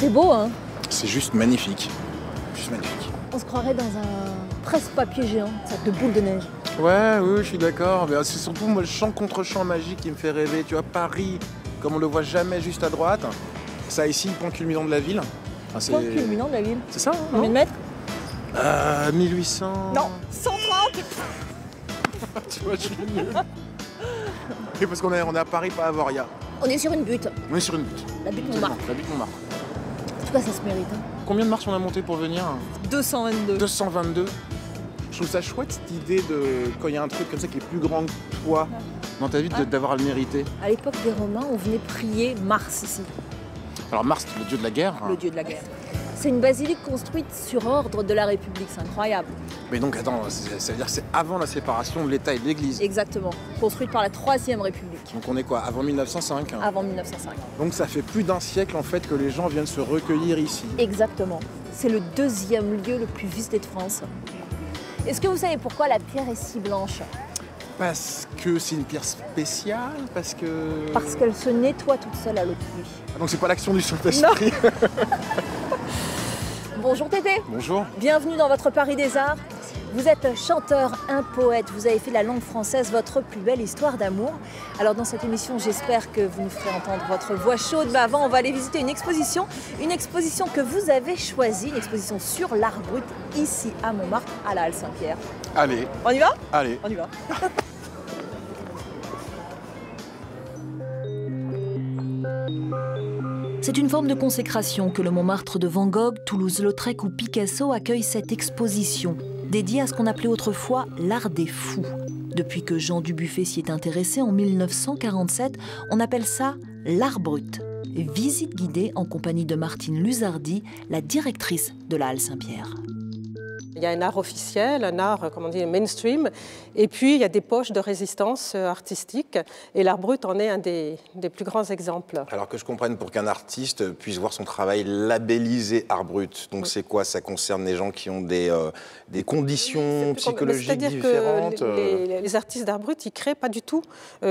C'est beau, hein? C'est juste magnifique. Juste magnifique. On se croirait dans un presse-papier géant, une sorte de boule de neige. Ouais, oui, je suis d'accord. Mais c'est surtout moi, le champ contre champ magique qui me fait rêver. Tu vois, Paris, comme on le voit jamais juste à droite. Ça ici, le point culminant de la ville. Enfin, Point culminant de la ville. C'est ça, Combien de mètres? 1800... Non, 130. Tu vois, je suis nul. Et parce qu'on est à Paris, pas à Voria. On est sur une butte. On est sur une butte. La butte Montmartre. La butte Montmartre. En tout cas, ça se mérite. Hein. Combien de marches on a monté pour venir? 222. 222. Je trouve ça chouette cette idée de, quand il y a un truc comme ça qui est plus grand que toi dans ta vie, d'avoir à le mériter. À l'époque des Romains, on venait prier Mars ici. Alors Mars, le dieu de la guerre. Le dieu de la guerre. C'est une basilique construite sur ordre de la République, c'est incroyable. Mais donc attends, ça veut dire que c'est avant la séparation de l'État et de l'Église. Exactement, construite par la Troisième République. Donc on est quoi, avant 1905 hein. Avant 1905. Donc ça fait plus d'un siècle en fait que les gens viennent se recueillir ici. Exactement. C'est le deuxième lieu le plus visité de France. Est-ce que vous savez pourquoi la pierre est si blanche? Parce que c'est une pierre spéciale, parce qu'elle se nettoie toute seule à l'eau de pluie. Ah, donc c'est pas l'action du Saint-Esprit. Bonjour Tété. Bonjour. Bienvenue dans votre Paris des Arts. Vous êtes chanteur, un poète, vous avez fait de la langue française votre plus belle histoire d'amour. Alors dans cette émission, j'espère que vous nous ferez entendre votre voix chaude. Mais avant, on va aller visiter une exposition que vous avez choisie, une exposition sur l'art brut, ici à Montmartre, à la Halle Saint-Pierre. Allez. On y va? Allez. On y va. C'est une forme de consécration que le Montmartre de Van Gogh, Toulouse-Lautrec ou Picasso accueille cette exposition, dédiée à ce qu'on appelait autrefois l'art des fous. Depuis que Jean Dubuffet s'y est intéressé en 1947, on appelle ça l'art brut. Visite guidée en compagnie de Martine Luzardi, la directrice de la Halle Saint-Pierre. Il y a un art officiel, un art, comment dire, mainstream, et puis il y a des poches de résistance artistique, et l'art brut en est un des plus grands exemples. Alors que je comprenne, pour qu'un artiste puisse voir son travail labellisé art brut, donc c'est quoi? Ça concerne les gens qui ont des conditions psychologiques différentes? C'est-à-dire que les artistes d'art brut, ils créent pas du tout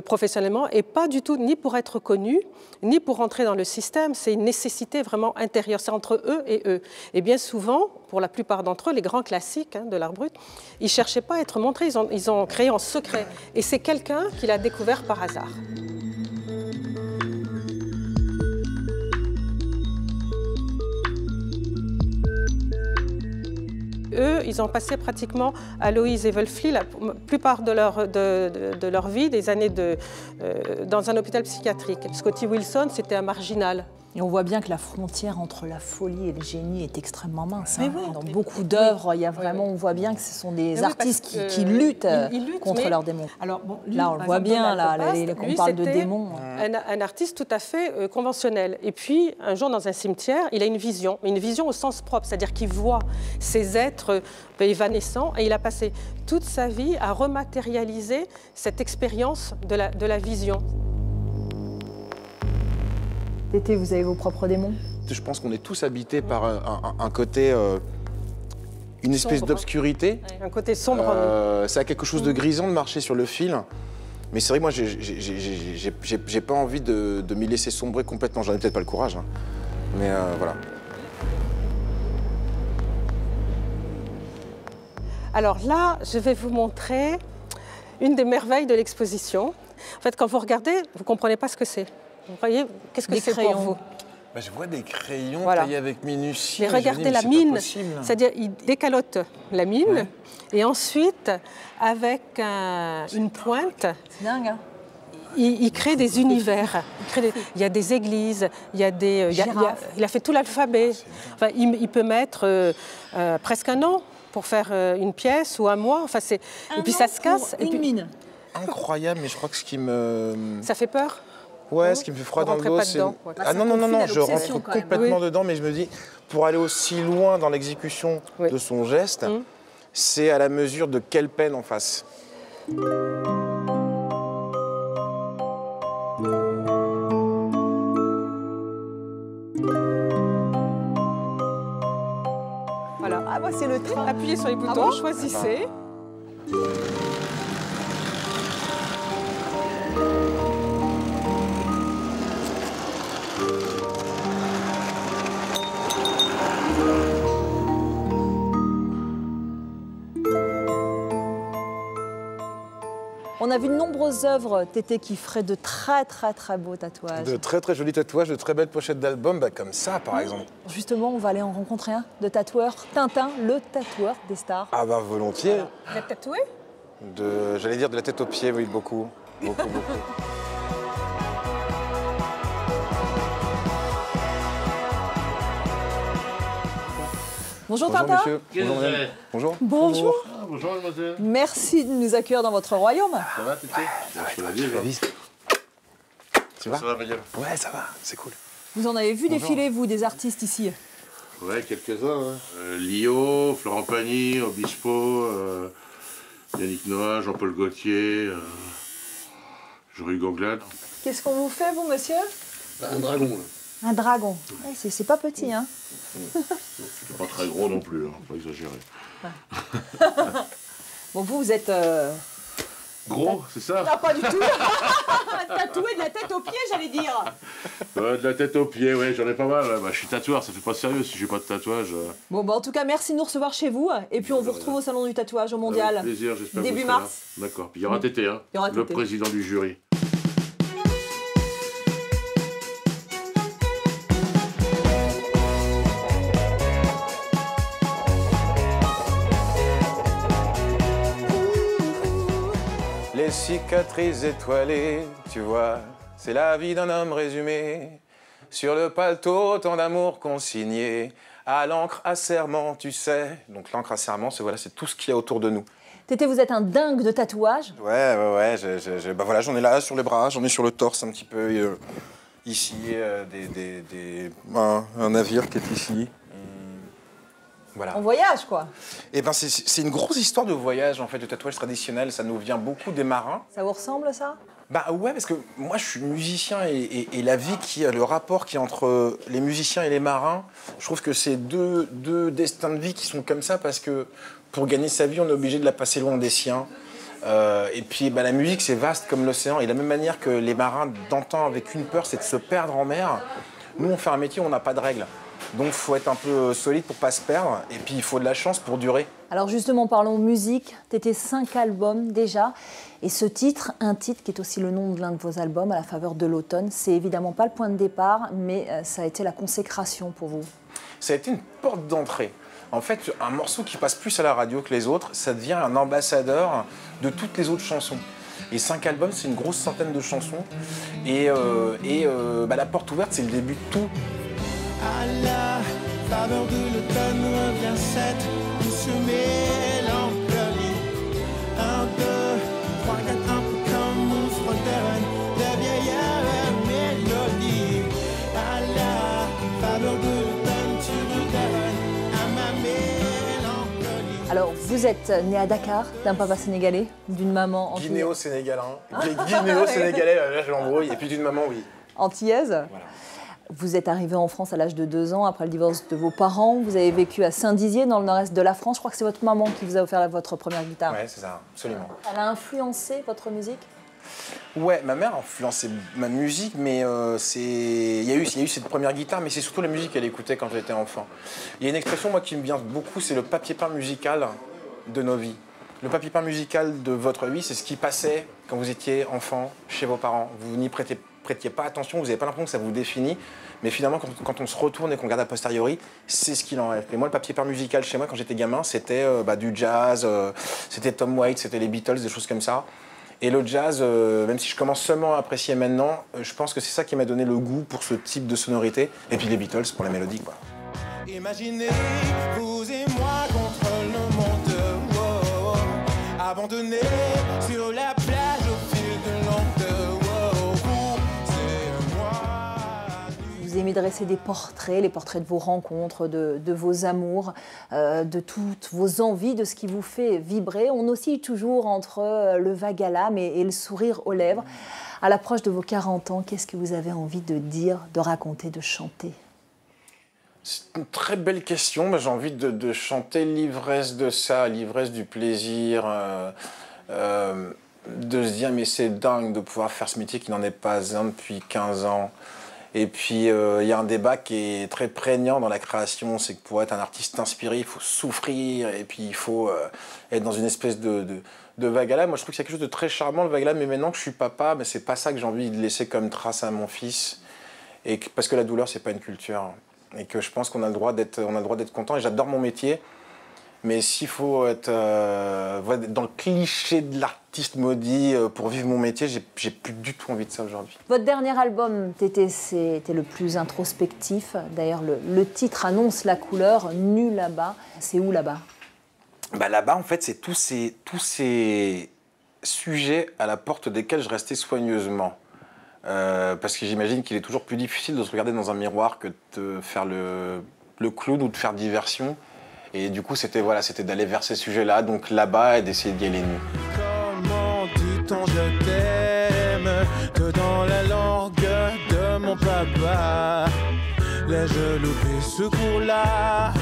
professionnellement, et pas du tout ni pour être connus, ni pour entrer dans le système. C'est une nécessité vraiment intérieure, c'est entre eux et eux. Et bien souvent, pour la plupart d'entre eux, les grands classiques de l'art brut, ils ne cherchaient pas à être montrés, ils ont créé en secret. Et c'est quelqu'un qui l'a découvert par hasard. Eux, ils ont passé pratiquement à Aloïs et Wölfli la plupart de leur vie, des années dans un hôpital psychiatrique. Scotty Wilson, c'était un marginal. Et on voit bien que la frontière entre la folie et le génie est extrêmement mince. Hein. Oui, dans beaucoup d'œuvres, il y a vraiment, on voit bien que ce sont des artistes qui luttent contre leurs démons. Alors, bon, lui, là, on le voit bien, qu'on parle de démons. Un artiste tout à fait conventionnel. Et puis, un jour, dans un cimetière, il a une vision, mais une vision au sens propre, c'est-à-dire qu'il voit ces êtres évanescents, et il a passé toute sa vie à rematérialiser cette expérience de la vision. Tété, vous avez vos propres démons? Je pense qu'on est tous habités par un côté, une espèce d'obscurité. Un côté sombre. Ça a quelque chose de grisant de marcher sur le fil. Mais c'est vrai que moi, j'ai pas envie de m'y laisser sombrer complètement. J'en ai peut-être pas le courage, hein. Mais voilà. Alors là, je vais vous montrer une des merveilles de l'exposition. En fait, quand vous regardez, vous ne comprenez pas ce que c'est. Vous voyez, qu'est-ce que c'est pour vous? Bah, je vois des crayons voilà. taillés avec minutie. Mais regardez la mine, c'est-à-dire il décalote la mine et ensuite, avec une pointe, c'est dingue, hein? Il crée des univers. Il y a des églises, il a fait tout l'alphabet. Enfin, il peut mettre presque un an pour faire une pièce ou un mois. Enfin, et puis ça se casse. Et puis mine. Incroyable, mais je crois que ce qui me... Ça fait peur? Ouais, ce qui me fait froid dans le dos, c'est... Ah non, je rentre complètement dedans, mais je me dis, pour aller aussi loin dans l'exécution de son geste, c'est à la mesure de quelle peine en face. Voilà. Ah bah c'est le train. Appuyez sur les boutons, choisissez. a vu de nombreuses œuvres, Tété, qui ferait de très beaux tatouages. De très jolis tatouages, de très belles pochettes d'albums, comme ça par exemple. Justement, on va aller en rencontrer un de tatoueur, Tintin, le tatoueur des stars. Ah bah volontiers. Alors, vous êtes tatoué? J'allais dire de la tête aux pieds, oui, beaucoup. Beaucoup. Bonjour Tintin. Monsieur. Bonjour madame. Bonjour. Bonjour. Ah, bonjour mademoiselle. Merci de nous accueillir dans votre royaume. Ça va Tété? Je te la dis, Tu vas? Ça va Marielle? Ouais, ça va, c'est cool. Vous en avez vu défiler, vous, des artistes ici? Ouais, quelques-uns. Lio, Florent Pagny, Obispo, Yannick Noah, Jean-Paul Gaultier, Jean-Hugues Anglade. Qu'est-ce qu'on vous fait, vous, monsieur? Un dragon, là. Un dragon. Ouais, c'est pas petit, hein? C'est pas très gros non plus, faut pas exagérer. Bon, vous êtes... Gros, c'est ça? Non, pas du tout. Tatoué de la tête aux pieds, j'allais dire. De la tête aux pieds, ouais, j'en ai pas mal. Bah, je suis tatoueur, ça fait pas sérieux si j'ai pas de tatouage. Bon, bah en tout cas, merci de nous recevoir chez vous. Et puis on vous retrouve au Salon du tatouage au Mondial. Avec plaisir, j'espère. Début mars. D'accord, puis il y aura Tété, hein, il y aura le Tété. président du jury. Les cicatrices étoilées, tu vois, c'est la vie d'un homme résumé. Sur le paletot, tant d'amour consigné. À l'encre à serment, tu sais. Donc l'encre à serment, c'est tout ce qu'il y a autour de nous. Tété, vous êtes un dingue de tatouage. Ouais. Bah voilà, j'en ai là sur les bras, j'en ai sur le torse un petit peu. Ici, un navire qui est ici. Voilà. On voyage, quoi. Et ben c'est une grosse histoire de voyage, en fait, de tatouage traditionnel. Ça nous vient beaucoup des marins. Ça vous ressemble, ça? Bah ouais, parce que moi je suis musicien et la vie le rapport qui est entre les musiciens et les marins, je trouve que c'est deux destins de vie qui sont comme ça parce que pour gagner sa vie, on est obligé de la passer loin des siens. Et puis la musique c'est vaste comme l'océan et de la même manière que les marins d'antan avec une peur, c'est de se perdre en mer. Nous on fait un métier où on n'a pas de règles. Donc il faut être un peu solide pour pas se perdre et puis il faut de la chance pour durer. Alors justement, parlons musique. Tété, 5 albums déjà. Et ce titre, un titre qui est aussi le nom de l'un de vos albums, À la faveur de l'automne, c'est évidemment pas le point de départ, mais ça a été la consécration pour vous. Ça a été une porte d'entrée. En fait, un morceau qui passe plus à la radio que les autres, ça devient un ambassadeur de toutes les autres chansons. Et 5 albums, c'est une grosse centaine de chansons. Et la porte ouverte, c'est le début de tout. À la faveur de l'automne revient cette douce mélancolie. 1, 2, 3, 4, un peu comme on fredonne de vieilles mélodies. À la faveur de l'automne, tu redonnes à ma mélancolie. Alors, vous êtes né à Dakar, d'un papa sénégalais, d'une maman antillaise. Guinéo-sénégalais. Guinéo-sénégalais, là je l'embrouille. Et puis d'une maman, oui. Antillaise. Voilà. Vous êtes arrivé en France à l'âge de 2 ans, après le divorce de vos parents. Vous avez vécu à Saint-Dizier, dans le nord-est de la France. Je crois que c'est votre maman qui vous a offert votre première guitare. Ouais, c'est ça, absolument. Elle a influencé votre musique? Ouais, ma mère a influencé ma musique, mais il y a eu cette première guitare, mais c'est surtout la musique qu'elle écoutait quand j'étais enfant. Il y a une expression, moi, qui me vient beaucoup, c'est le papier peint musical de nos vies. Le papier peint musical de votre vie, c'est ce qui passait quand vous étiez enfant chez vos parents. Vous n'y prêtiez pas attention, vous n'avez pas l'impression que ça vous définit, mais finalement, quand on se retourne et qu'on regarde a posteriori, c'est ce qu'il en reste. Et moi, le papier peint musical chez moi, quand j'étais gamin, c'était du jazz, c'était Tom Waits, c'était les Beatles, des choses comme ça. Et le jazz, même si je commence seulement à apprécier maintenant, je pense que c'est ça qui m'a donné le goût pour ce type de sonorité. Et puis les Beatles pour la mélodie, quoi. Imaginez, vous et moi contre le monde, oh, oh, oh. Abandonnés sur la plage au fil de l'onde, oh, oh, c'est moi. Vous aimez dresser des portraits, les portraits de vos rencontres, de vos amours, de toutes vos envies, de ce qui vous fait vibrer. On oscille toujours entre le vague à l'âme et le sourire aux lèvres. À l'approche de vos 40 ans, qu'est-ce que vous avez envie de dire, de raconter, de chanter ? C'est une très belle question. J'ai envie de chanter l'ivresse de ça, l'ivresse du plaisir, de se dire mais c'est dingue de pouvoir faire ce métier qui n'en est pas un depuis 15 ans. Et puis, il y a un débat qui est très prégnant dans la création, c'est que pour être un artiste inspiré, il faut souffrir, et puis il faut être dans une espèce de vague à l'âme. Moi, je trouve que c'est quelque chose de très charmant, le vague à l'âme, mais maintenant que je suis papa, mais c'est pas ça que j'ai envie de laisser comme trace à mon fils. Parce que la douleur, c'est pas une culture. Et que je pense qu'on a le droit d'être content, et j'adore mon métier. Mais s'il faut être dans le cliché de l'artiste maudit pour vivre mon métier, j'ai plus du tout envie de ça aujourd'hui. Votre dernier album, Tété, c'était le plus introspectif. D'ailleurs, le titre annonce la couleur, Nu là-bas. C'est où là-bas? Bah, là-bas, en fait, c'est tous ces sujets à la porte desquels je restais soigneusement. Parce que j'imagine qu'il est toujours plus difficile de se regarder dans un miroir que de faire le clown ou de faire diversion. Et du coup, c'était d'aller vers ces sujets-là, donc là-bas, et d'essayer d'y aller nu. Comment dit-on je t'aime que dans la langue de mon papa? L'ai-je loupé ce cours-là?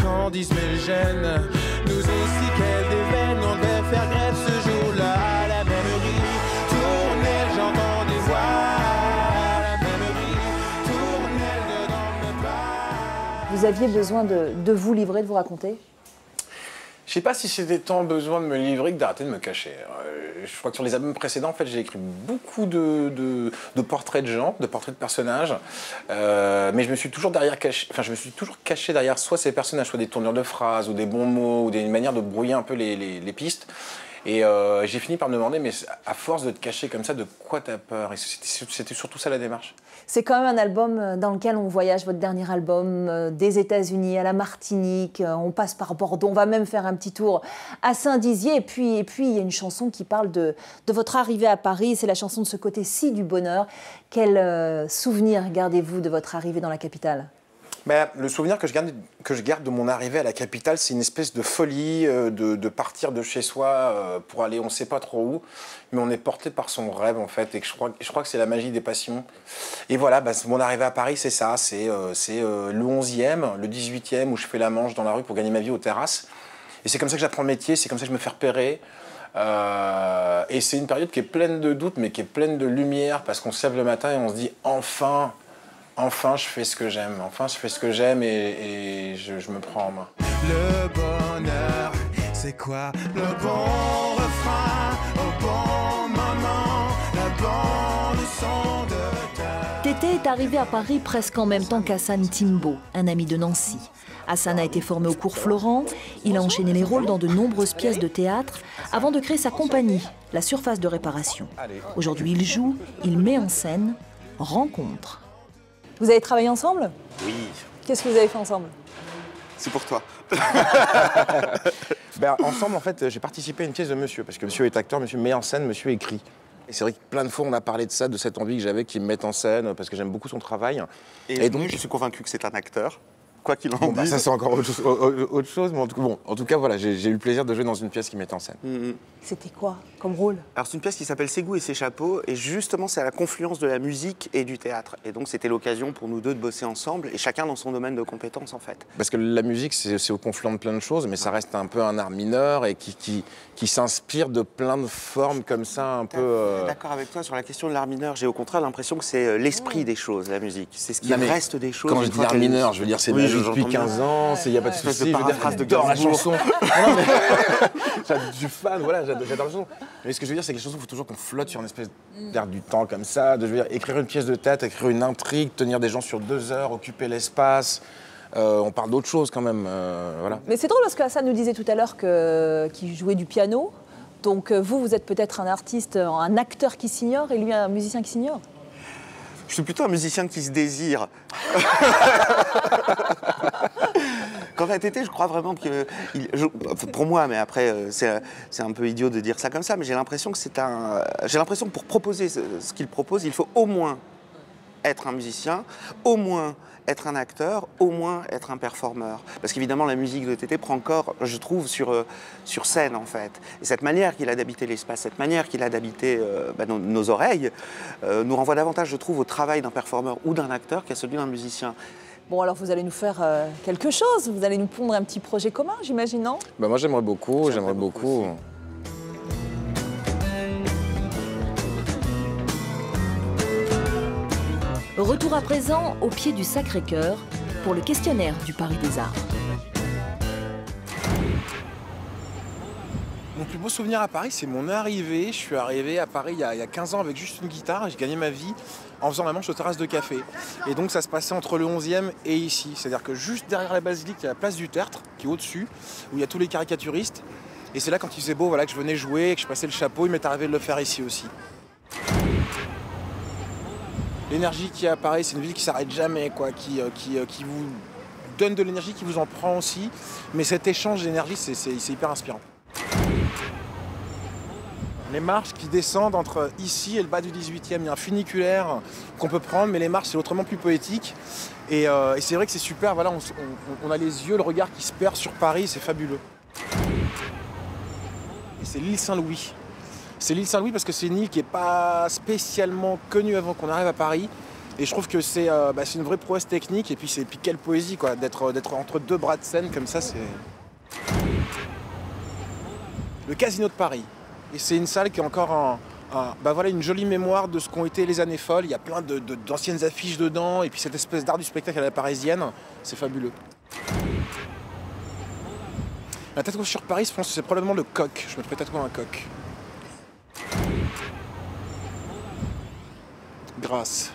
Candice Melgène nous aussi quelle déveine, on devait faire grève ce jour-là. La même rue tournait, j'entends des voix. La même rue tournait dedans mes pas. Vous aviez besoin de vous livrer, de vous raconter? Je sais pas si c'était tant besoin de me livrer que d'arrêter de me cacher. Je crois que sur les albums précédents, en fait, j'ai écrit beaucoup de portraits de gens, de portraits de personnages, mais je me suis toujours caché derrière soit ces personnages, soit des tournures de phrases, ou des bons mots, ou une manière de brouiller un peu les pistes. Et j'ai fini par me demander, mais à force de te cacher comme ça, de quoi t'as peur? Et c'était surtout ça la démarche. C'est quand même un album dans lequel on voyage, votre dernier album, des États-Unis à la Martinique, on passe par Bordeaux, on va même faire un petit tour à Saint-Dizier. Et puis il y a une chanson qui parle de votre arrivée à Paris, c'est la chanson de ce côté-ci du bonheur. Quel souvenir gardez-vous de votre arrivée dans la capitale? Le souvenir que je garde de mon arrivée à la capitale, c'est une espèce de folie de partir de chez soi pour aller on ne sait pas trop où, mais on est porté par son rêve en fait, et je crois que c'est la magie des passions. Et voilà, mon arrivée à Paris, c'est ça, c'est le 11e, le 18e, où je fais la manche dans la rue pour gagner ma vie aux terrasses. Et c'est comme ça que j'apprends le métier, c'est comme ça que je me fais repérer. Et c'est une période qui est pleine de doutes, mais qui est pleine de lumière, parce qu'on se lève le matin et on se dit enfin, je fais ce que j'aime. Enfin, je fais ce que j'aime et je me prends en main. Le bonheur, c'est quoi? Le bon refrain, au bon moment, la bande son de ta... Tété est arrivé à Paris presque en même temps qu'Hassan Timbo, un ami de Nancy. Hassan a été formé au cours Florent, il a enchaîné les rôles dans de nombreuses pièces de théâtre avant de créer sa compagnie, la Surface de Réparation. Aujourd'hui, il joue, il met en scène, rencontre. Vous avez travaillé ensemble? Oui. Qu'est-ce que vous avez fait ensemble? C'est pour toi. Ensemble, en fait, j'ai participé à une pièce de Monsieur, parce que Monsieur est acteur, Monsieur met en scène, Monsieur écrit. Et c'est vrai que plein de fois, on a parlé de ça, de cette envie que j'avais qu'il me mette en scène, parce que j'aime beaucoup son travail. Et donc, je suis convaincu que c'est un acteur. Quoi qu'il en dise. Ça, c'est encore autre chose, mais en tout cas, voilà, j'ai eu le plaisir de jouer dans une pièce qui met en scène. C'était quoi comme rôle? Alors, c'est une pièce qui s'appelle Ségou et ses chapeaux, et justement, c'est à la confluence de la musique et du théâtre. Et donc, c'était l'occasion pour nous deux de bosser ensemble, et chacun dans son domaine de compétences, en fait. Parce que la musique, c'est au confluent de plein de choses, mais ça reste un peu un art mineur et qui s'inspire de plein de formes comme ça, un peu... D'accord avec toi sur la question de l'art mineur. J'ai au contraire l'impression que c'est l'esprit des choses, la musique. C'est ce qui reste des choses. Quand je dis art mineur, je veux dire, c'est depuis 15 ans, il n'y a pas de souci. Je j'adore la chanson. Je suis fan, voilà, j'adore la chanson. Mais ce que je veux dire, c'est que les chansons, il faut toujours qu'on flotte sur une espèce d'air du temps comme ça. Je veux dire, écrire une pièce de théâtre, écrire une intrigue, tenir des gens sur 2 heures, occuper l'espace. On parle d'autre chose quand même. Voilà. Mais c'est drôle parce que Hassan nous disait tout à l'heure qu'il jouait du piano. Donc vous êtes peut-être un artiste, un acteur qui s'ignore et lui un musicien qui s'ignore. Je suis plutôt un musicien qui se désire. Quant à Tété, je crois vraiment que... pour moi, mais après, c'est un peu idiot de dire ça comme ça, mais j'ai l'impression que pour proposer ce qu'il propose, il faut au moins être un musicien, au moins être un acteur, au moins être un performeur. Parce qu'évidemment, la musique de Tété prend corps, je trouve, sur scène, en fait. Et cette manière qu'il a d'habiter l'espace, cette manière qu'il a d'habiter nos oreilles, nous renvoie davantage, je trouve, au travail d'un performeur ou d'un acteur qu'à celui d'un musicien. Bon, alors vous allez nous faire quelque chose, vous allez nous pondre un petit projet commun, j'imagine, non? Moi, j'aimerais beaucoup, j'aimerais beaucoup. Retour à présent au pied du Sacré-Cœur pour le questionnaire du Paris des Arts. Mon plus beau souvenir à Paris, c'est mon arrivée. Je suis arrivé à Paris il y a 15 ans avec juste une guitare et j'ai gagné ma vie en faisant la manche aux terrasses de café. Et donc ça se passait entre le 11e et ici. C'est-à-dire que juste derrière la basilique, il y a la place du Tertre qui est au-dessus, où il y a tous les caricaturistes. Et c'est là, quand il faisait beau, voilà, que je venais jouer, que je passais le chapeau. Il m'est arrivé de le faire ici aussi. L'énergie qui est à Paris, c'est une ville qui s'arrête jamais, quoi, qui vous donne de l'énergie, qui vous en prend aussi. Mais cet échange d'énergie, c'est hyper inspirant. Les marches qui descendent entre ici et le bas du 18e, il y a un funiculaire qu'on peut prendre, mais les marches, c'est autrement plus poétique. Et c'est vrai que c'est super, voilà, on a les yeux, le regard qui se perd sur Paris, c'est fabuleux. Et c'est l'île Saint-Louis. C'est l'île Saint-Louis parce que c'est une île qui n'est pas spécialement connue avant qu'on arrive à Paris. Et je trouve que c'est une vraie prouesse technique, et puis quelle poésie, quoi, d'être entre deux bras de Seine comme ça, c'est... Le Casino de Paris. Et c'est une salle qui est encore une jolie mémoire de ce qu'ont été les années folles. Il y a plein d'anciennes affiches dedans, et puis cette espèce d'art du spectacle à la parisienne, c'est fabuleux. Un tatouage sur Paris, je pense que c'est probablement le coq. Je me ferais tatouer un coq. Grâce.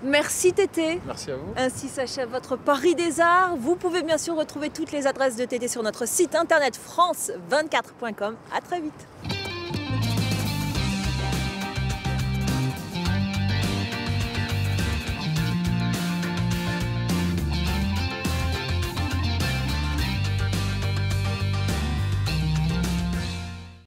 Merci Tété. Merci à vous. Ainsi s'achève votre Paris des Arts. Vous pouvez bien sûr retrouver toutes les adresses de Tété sur notre site internet france24.com. À très vite.